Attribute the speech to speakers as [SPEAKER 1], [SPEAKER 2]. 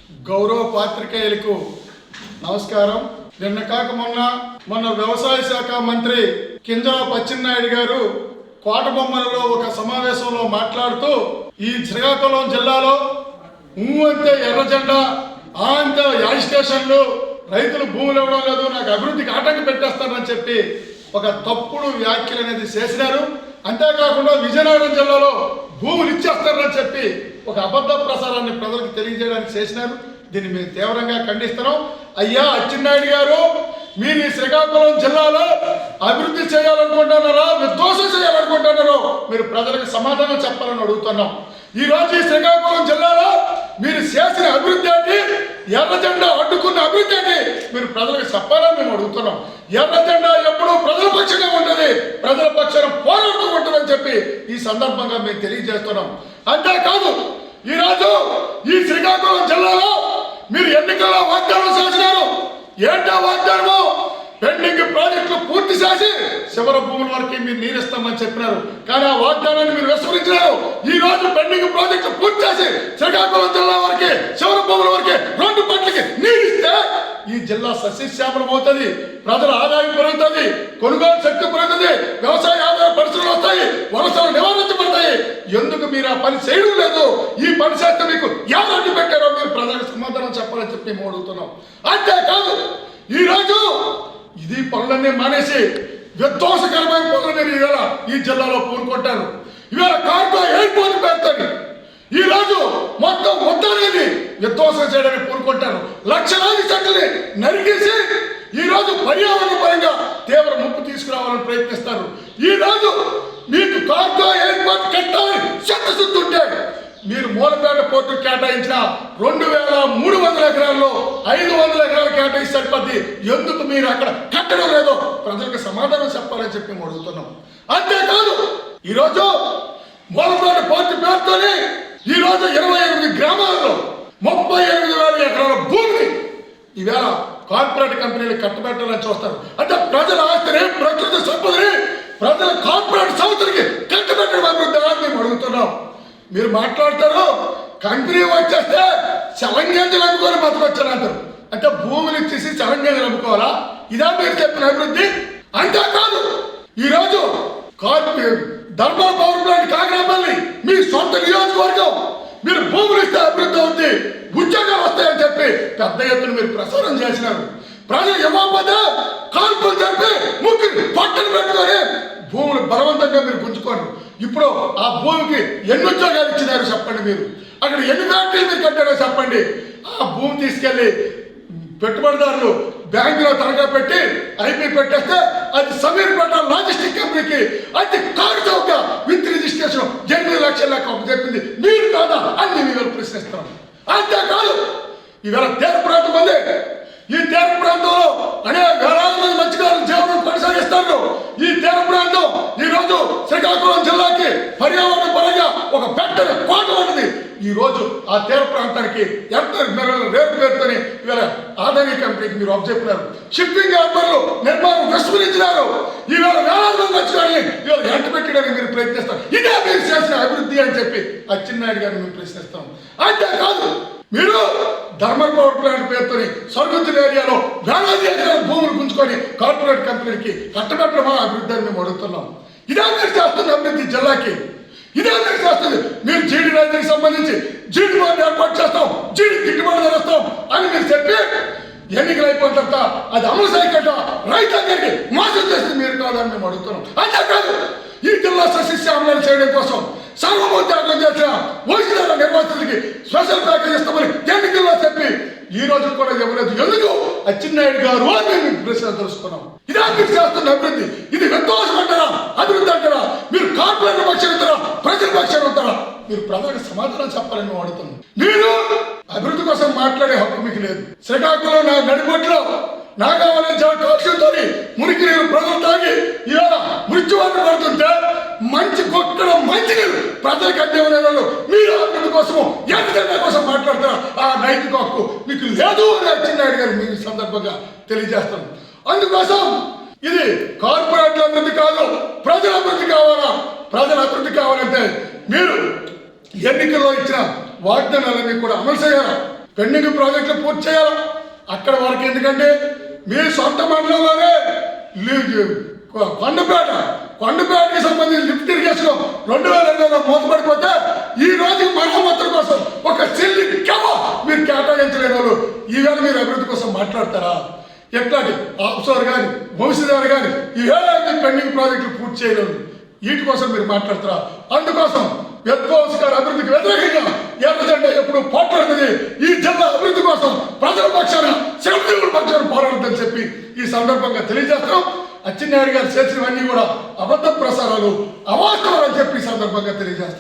[SPEAKER 1] గౌరవ పాత్రికేయులకు నమస్కారం. నిన్న కాక మొన్న వ్యవసాయ శాఖ మంత్రి కింజరాపు అచ్చెన్నాయుడు గారు కోటబొమ్మలలో ఒక సమావేశంలో మాట్లాడుతూ ఈ శ్రీకాకుళం జిల్లాలో అంతే ఎర్ర జెండా అంతే యాజిటేషన్లు రైతులు భూములు ఇవ్వడం లేదు, నాకు అభివృద్ధికి ఆటంకం పెట్టేస్తారని చెప్పి ఒక తప్పుడు వ్యాఖ్యలు అనేది చేసినారు. అంతేకాకుండా విజయనగరం జిల్లాలో భూములు ఇచ్చేస్తారని చెప్పి ఒక అబద్ధ ప్రసారాన్ని ప్రజలకు తెలియజేయడానికి చేసినారు. దీన్ని మేము తీవ్రంగా ఖండిస్తున్నాం. అయ్యా అచ్చెన్నాయుడు గారు, మీరు ఈ శ్రీకాకుళం జిల్లాలో అభివృద్ధి చేయాలనుకుంటున్నారా, విధ్వంసం చేయాలనుకుంటున్నారో మీరు ప్రజలకు సమాధానం చెప్పాలని అడుగుతున్నాం. ఈ రోజు ఈ శ్రీకాకుళం జిల్లాలో మీరు చేసిన అభివృద్ధి ఏంటి, ఎర్ర జెండా అడ్డుకున్న అభివృద్ధి ఏంటి మీరు ప్రజలకు చెప్పాలని మేము అడుగుతున్నాం. ఎర్ర జెండా ఎప్పుడూ ప్రజల పక్షంగా ఉంటుంది, ప్రజల పక్షాన పోరాడుతూ ఉంటుందని చెప్పి ఈ సందర్భంగా మేము తెలియజేస్తున్నాం. అంతేకాదు ఈరోజు ఈ శ్రీకాకుళం జిల్లాలో మీరు ఎన్నికల్లో వాగ్దానం చేసినారు. ఏంటో వాగ్దానము? పెండింగ్ ప్రాజెక్టులు పూర్తి చేసి శివర భూముల వరకు మీరు నీరిస్తామని చెప్పినారు. కానీ ఆ వాగ్దానాన్ని మీరు విస్మరించినారు. ఈ రోజు పెండింగ్ ప్రాజెక్టులు పూర్తి చేసి శ్రీకాకుళం జిల్లా వరకు శివర భూముల వరకు 2 పంటలకి నీరిస్తే ఈ జిల్లా సస్యశ్యామలం అవుతుంది, ప్రజల ఆదాయం పెరుగుతుంది, కొనుగోలు శక్తి పెరుగుతుంది, వ్యవసాయ ఆదాయ పరిశ్రమలు వస్తాయి, వలసలు నివారించబడతాయి. ఎందుకు మీరు ఆ పని చేయడం లేదు? ఈ పని చేస్తే మీకు ఎవరు పెట్టారో మీరు ప్రజలకు సమాధానం చెప్పాలని చెప్పి మేము అడుగుతున్నాం. అంతేకాదు ఈరోజు ఇది పనులన్నీ మానేసి విధ్వంసకరమైన పనులు మీరు ఇవాళ ఈ జిల్లాలో పూనుకుంటారు. ఇవాళ కార్గో ఎయిర్పోర్ట్ పెడతారు. ఈ రోజు మొత్తం మొత్తాన్ని విధ్వంసం చేయడానికి పూనుకుంటారు. లక్షలాది చెట్లని నరికేసి ఈ రోజు పర్యావరణ పరంగా తీవ్ర ముప్పు తీసుకురావాలని ప్రయత్నిస్తారు. ఈ రోజు మీకు కార్గో ఎయిర్పోర్ట్ కట్టాలని చిత్తశుద్ధి ఉంటే మీరు మూలపేట పోర్టు కేటాయించిన 2300 ఎకరాల్లో 500 ఎకరాలు కేటాయించి సరిపోద్ది. ఎందుకు మీరు అక్కడ కట్టడం లేదో ప్రజలకు సమాధానం చెప్పాలని చెప్పి మేము అడుగుతున్నాం. అంతేకాదు ఈరోజు మూలపేట పోర్టు పేరుతోని ఈరోజు 28 గ్రామాలలో 38,000 ఎకరాల భూమిని ఈవేళ కార్పొరేట్ కంపెనీలు కట్టబెట్టాలని చూస్తారు. అంటే ప్రజల ఆస్తిని, ప్రకృతి సంపదని ప్రజల కార్పొరేట్ సంస్థలకి కట్టబెట్టడం అభివృద్ధి అని మేము అడుగుతున్నాం. మీరు మాట్లాడతారు కంపెనీ వచ్చేస్తే చలంగేంజలు అమ్ముకొని బతకొచ్చాను అంటారు. అంటే భూములు ఇచ్చేసి చలంగేంజలు అమ్ముకోవాలా? ఇదా మీరు చెప్పిన అభివృద్ధి? అంతేకాదు ఈరోజు ధర్మల్ పవర్ ప్లాంట్ కాకినాడపల్లి మీ సొంత నియోజకవర్గం, మీరు భూములు ఇస్తే అభివృద్ధి అవుతుంది, ఉద్యోగాలు వస్తాయని చెప్పి పెద్ద ఎత్తున మీరు ప్రసారం చేసినారు. ప్రజలు ఇవ్వకపోతే కాల్పులు జరిపి ముగ్గురు పట్టలు పెట్టుకొని భూములు బలవంతంగా మీరు గుంజుకోండి. ఇప్పుడు ఆ భూమికి ఎన్ని ఉద్యోగాలు ఇచ్చినారు చెప్పండి? మీరు అక్కడ ఎన్ని ఫ్యాక్టరీలు మీరు కట్టారో చెప్పండి? ఆ భూమి తీసుకెళ్లి పెట్టుబడిదారులు బ్యాంకులో తనఖా పెట్టి ఐపీ పెట్టేస్తే అది సమీర్పేట లాజిస్టిక్ కంపెనీకి అది కారు చౌక విత్ రిజిస్ట్రేషన్ 8 లక్షల చెప్పింది మీరు కాదా అని మేము ప్రశ్నిస్తాం. అంతేకాదు ఈవేళ తీర ప్రాంతం ఉంది. ఈ తీర ప్రాంతంలో అనేక వేలాది మంది మత్స్యకారులు జీవనం కొనసాగిస్తారు. ఈ తీర ప్రాంతం ఈరోజు శ్రీకాకుళం జిల్లాకి పర్యావరణ పరంగా ఒక పెద్ద కోట ఉన్నది. ఈ రోజు ఆ తీర ప్రాంతానికి ఎంత రేపు పేరుతోని ఇవాళ ఆదాని కంపెనీకి మీరు చెప్పినారు. షిప్పింగ్ హార్బర్లు నిర్మాణం విస్మరించినారు. ఈవేళ వేలాది మంది మత్స్యకారుల్ని ఇవాళ ఎంట పెట్టడానికి మీరు ప్రయత్నిస్తారు. ఇదే మీరు చేసిన అభివృద్ధి అని చెప్పి అచ్చెన్నాయుడు గారిని మేము ప్రశ్నిస్తాం. అంతేకాదు మీరు ధర్మల్ పవర్ ప్లాంట్ పేరుతోని సర్గుతుల ఏరియాలో వేలాది ఎకరాల భూములు గుంజుకొని కార్పొరేట్ కంపెనీలకి కట్టబెట్టడమా అభివృద్ధి అని మేము అడుగుతున్నాం. ఇదే మీరు చేస్తున్న అభివృద్ధి జిల్లాకి, ఇదే మీరు చేస్తుంది. మీరు జీడి రైతులకు సంబంధించి జీడి బాండ్ ఏర్పాటు చేస్తాం, జీడి గిట్టుబాటు చేస్తాం అని మీరు చెప్పి ఎన్నికలు అయిపోయిన తర్వాత అది అమలు చేయకుండా రైతాంగానికి మోసం చేసింది మీరు కాదని మేము అడుగుతున్నాం. అంతేకాదు ఈ జిల్లా సస్యశ్యామలను చేయడం కోసం సర్వమోత్యాగం చేసిన వైద్యుల నిర్వాసితులకి స్పెషల్ ప్యాకేజ్ ఇస్తామని ఎన్నికల్లో చెప్పి ఈ రోజు కూడా ఇవ్వలేదు. ఎందుకు అచ్చెన్నాయుడు గారు అని మేము ప్రశ్న తెలుసుకున్నాం. ఇదే మీరు చేస్తున్న అభివృద్ధి? ఇది విధ్వంసం అంటారా, అభివృద్ధి అంటారా? మీరు కార్పొరేట్ పక్షాలు ఉంటారా, ప్రజల పక్షాలు ఉంటారా? మీరు ప్రజలకు సమాధానం చెప్పాలని మేము అడుగుతున్నాం. మీరు అభివృద్ధి కోసం మాట్లాడే హక్కు మీకు లేదు. శ్రీకాకుళం నడిబొట్లో నాగావళి కాక్షంతో మురికి నీరు ప్రజలు తాగి ఇవాళ మృత్యువాత పడుతుంటే మంచి కొట్టడం మంచి నీరు ప్రజలకు అందేవనే వాళ్ళు మీరు అభివృద్ధి కోసము ఎంత కోసం మాట్లాడతారా? ఆ నైతిక హక్కు మీకు లేదు అని అచ్చెన్నాయుడు గారు మీ సందర్భంగా తెలియజేస్తాను. అందుకోసం ఇది కార్పొరేట్ల అభివృద్ధి కాదు, ప్రజల అభివృద్ధి కావాలా? ప్రజల అభివృద్ధి కావాలంటే మీరు ఎన్నికల్లో ఇచ్చిన వాగ్దానాలన్నీ కూడా అమలు చేయాలి. పెండింగ్ ప్రాజెక్టులు పూర్తి చేయాలి. అక్కడ వరకు ఎందుకంటే మీ సొంత మండలంలోనే కొండపేటకి సంబంధించి లిఫ్ట్ ఇరిగేషన్ 2020లో మూతపడిపోతే ఈ రోజు మరమ్మతుల కోసం ఒక చెల్లి మీరు కేటాయించలేని వాళ్ళు ఈవేళ మీరు అభివృద్ధి కోసం మాట్లాడతారా? ఎట్లాంటి ఆఫ్సర్ కానీ వంశీదారు కానీ ఇవేళ పెండింగ్ ప్రాజెక్టులు పూర్తి చేయలేదు, వీటి కోసం మీరు మాట్లాడతారా? అందుకోసం విధ్వంసకర అభివృద్ధికి వ్యతిరేకంగా ఎర్రజెండా ఎప్పుడు పోట్లాడుతుంది. ఈ జిల్లా అభివృద్ధి కోసం ప్రజల పక్షాన శ్రమజీవుల పక్షాన పోరాడుతుందని చెప్పి ఈ సందర్భంగా తెలియజేస్తాం. అచ్చెన్నాయుడు గారు చేసినవన్నీ కూడా అబద్ధ ప్రసారాలు, అవాస్తవాలు అని చెప్పి ఈ సందర్భంగా తెలియజేస్తాం.